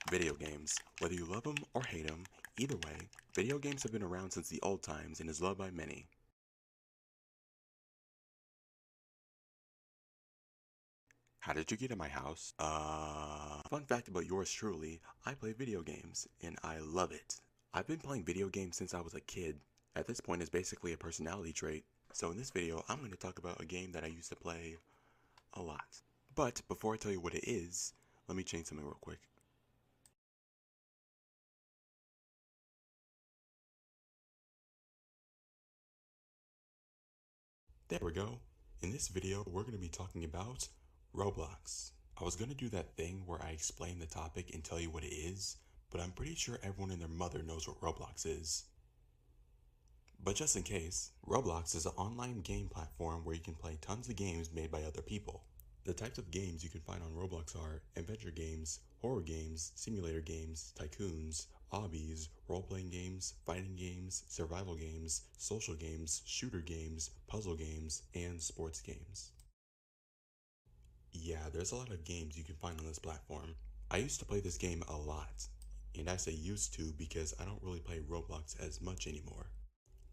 Video games. Whether you love them or hate them, either way, video games have been around since the old times and is loved by many. How did you get in my house? Fun fact about yours truly, I play video games, and I love it. I've been playing video games since I was a kid. At this point, it's basically a personality trait. So in this video, I'm going to talk about a game that I used to play a lot. But before I tell you what it is, let me change something real quick. There we go. In this video, we're going to be talking about Roblox. I was going to do that thing where I explain the topic and tell you what it is, but I'm pretty sure everyone and their mother knows what Roblox is. But just in case, Roblox is an online game platform where you can play tons of games made by other people. The types of games you can find on Roblox are adventure games, horror games, simulator games, tycoons, obbies, role-playing games, fighting games, survival games, social games, shooter games, puzzle games, and sports games. Yeah, there's a lot of games you can find on this platform. I used to play this game a lot, and I say used to because I don't really play Roblox as much anymore.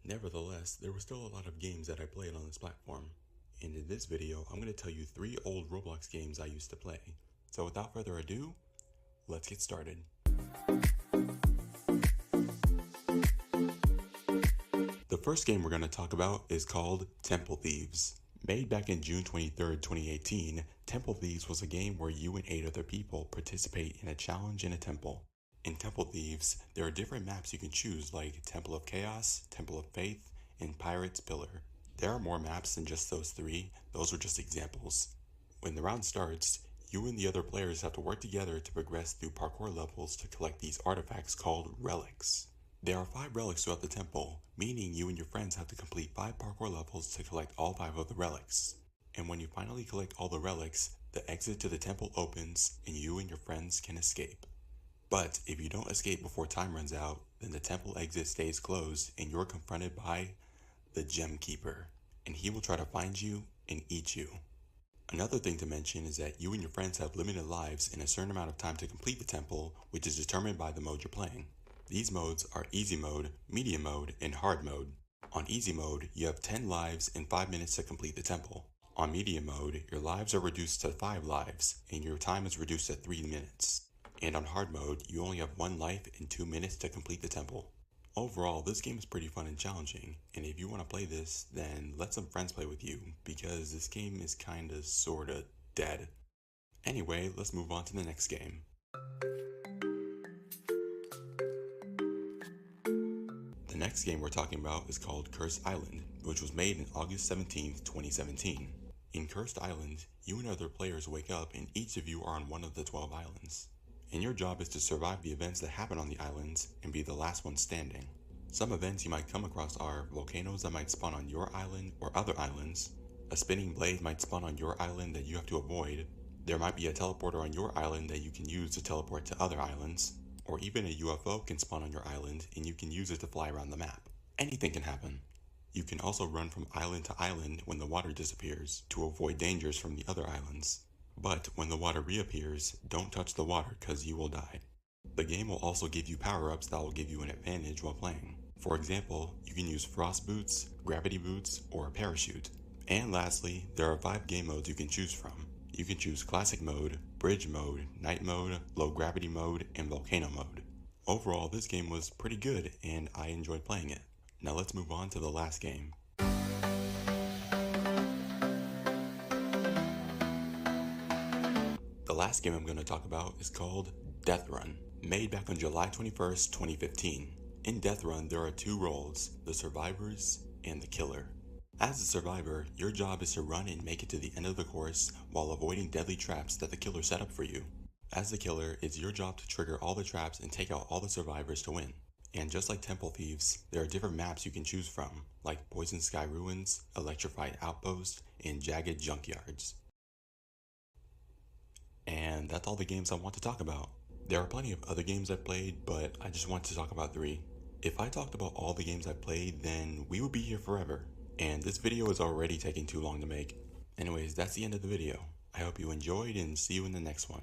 Nevertheless, there were still a lot of games that I played on this platform. And in this video, I'm going to tell you 3 old Roblox games I used to play. So without further ado, let's get started. The first game we're going to talk about is called Temple Thieves. Made back in June 23rd, 2018, Temple Thieves was a game where you and 8 other people participate in a challenge in a temple. In Temple Thieves, there are different maps you can choose like Temple of Chaos, Temple of Faith, and Pirate's Pillar. There are more maps than just those 3, those are just examples. When the round starts, you and the other players have to work together to progress through parkour levels to collect these artifacts called relics. There are 5 relics throughout the temple, meaning you and your friends have to complete 5 parkour levels to collect all 5 of the relics. And when you finally collect all the relics, the exit to the temple opens and you and your friends can escape. But if you don't escape before time runs out, then the temple exit stays closed and you're confronted by the Gem Keeper, and he will try to find you and eat you. Another thing to mention is that you and your friends have limited lives and a certain amount of time to complete the temple, which is determined by the mode you're playing. These modes are easy mode, medium mode, and hard mode. On easy mode, you have 10 lives and 5 minutes to complete the temple. On medium mode, your lives are reduced to 5 lives, and your time is reduced to 3 minutes. And on hard mode, you only have 1 life and 2 minutes to complete the temple. Overall, this game is pretty fun and challenging, and if you want to play this, then let some friends play with you, because this game is kinda sorta dead. Anyway, let's move on to the next game. The next game we're talking about is called Cursed Island, which was made on August 17th, 2017. In Cursed Island, you and other players wake up and each of you are on one of the 12 islands. And your job is to survive the events that happen on the islands and be the last one standing. Some events you might come across are volcanoes that might spawn on your island or other islands, a spinning blade might spawn on your island that you have to avoid, there might be a teleporter on your island that you can use to teleport to other islands, or even a UFO can spawn on your island and you can use it to fly around the map. Anything can happen. You can also run from island to island when the water disappears to avoid dangers from the other islands. But when the water reappears, don't touch the water because you will die. The game will also give you power-ups that will give you an advantage while playing. For example, you can use frost boots, gravity boots, or a parachute. And lastly, there are 5 game modes you can choose from. You can choose classic mode, bridge mode, night mode, low gravity mode, and volcano mode. Overall, this game was pretty good and I enjoyed playing it. Now let's move on to the last game. The last game I'm going to talk about is called Death Run, made back on July 21st, 2015. In Death Run, there are 2 roles, the survivors and the killer. As the survivor, your job is to run and make it to the end of the course while avoiding deadly traps that the killer set up for you. As the killer, it's your job to trigger all the traps and take out all the survivors to win. And just like Temple Thieves, there are different maps you can choose from, like Poison Sky Ruins, Electrified Outpost, and Jagged Junkyards. And that's all the games I want to talk about. There are plenty of other games I've played, but I just want to talk about 3. If I talked about all the games I've played, then we would be here forever. And this video is already taking too long to make. Anyways, that's the end of the video. I hope you enjoyed and see you in the next one.